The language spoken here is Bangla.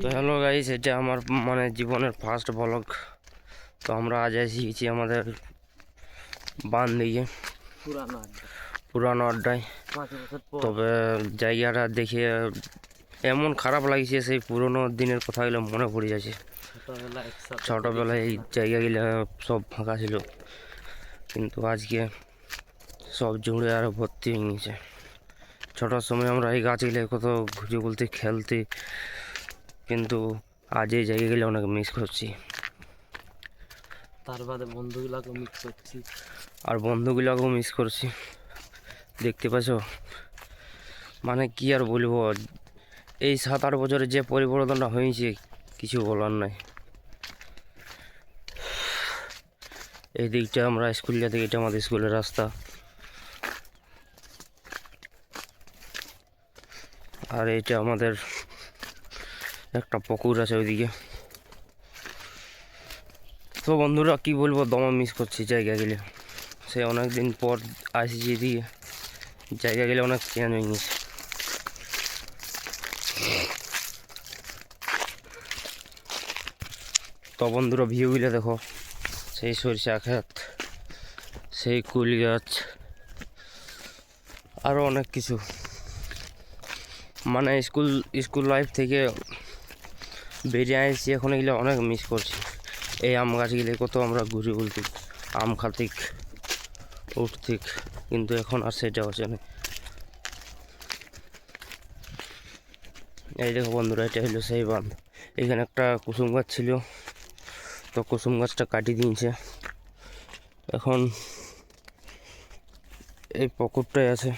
তো হ্যালো গাইস, এটা আমার মানে জীবনের ফার্স্ট ব্লগ। তো আমরা আজ এসেছি আমাদের বান দিকে পুরানো আড্ডায়। তবে জায়গাটা দেখে এমন খারাপ লাগছে, সেই পুরোনো দিনের কথাগুলো মনে পড়ে যাচ্ছে। ছোটোবেলায় এই জায়গাগুলো সব ফাঁকা ছিল, কিন্তু আজকে সব জুড়ে আর ভর্তি হয়ে গেছে। ছোটোর সময় আমরা এই গাছগুলো কত ঘুরে বলতে খেলতে, কিন্তু আজ এই জায়গাগুলো অনেক মিস করছি। তার বাদে বন্ধুগুলাকেও মিস করছি, আর বন্ধুগুলোকেও মিস করছি। দেখতে পাচ্ছ, মানে কি আর বলবো, এই 7-8 বছরে যে পরিবর্তনটা হয়েছে কিছু বলার নাই। এই দিকটা আমরা স্কুল যেতে, এটা আমাদের স্কুলের রাস্তা। আর এটা আমাদের একটা পুকুর আছে ওইদিকে। তো বন্ধুরা কি বলবো, দমা মিস করছি জায়গাগুলো। সে অনেক দিন পর আসছি এদিকে, জায়গাগুলো অনেক চেঞ্জ হয়ে গেছে। তো বন্ধুরা ভিউগুলো দেখো, সেই সরিষা ক্ষেত, সেই কুল গাছ, আরও অনেক কিছু। মানে স্কুল লাইফ থেকে বেরিয়ে আসছি, এখন এগুলো অনেক মিস করছি। এই আম গাছগুলো কত আমরা ঘুরে বলতে আম খাতিক উঠতিক, কিন্তু এখন আর সেটা হচ্ছে না। এই দেখো বন্ধুরা, এটা হলো সেই বাঁধ। এখানে একটা কুসুম গাছ ছিল, তো কুসুম গাছটা কাটিয়ে দিয়েছে। এখন এই পুকুরটাই আছে।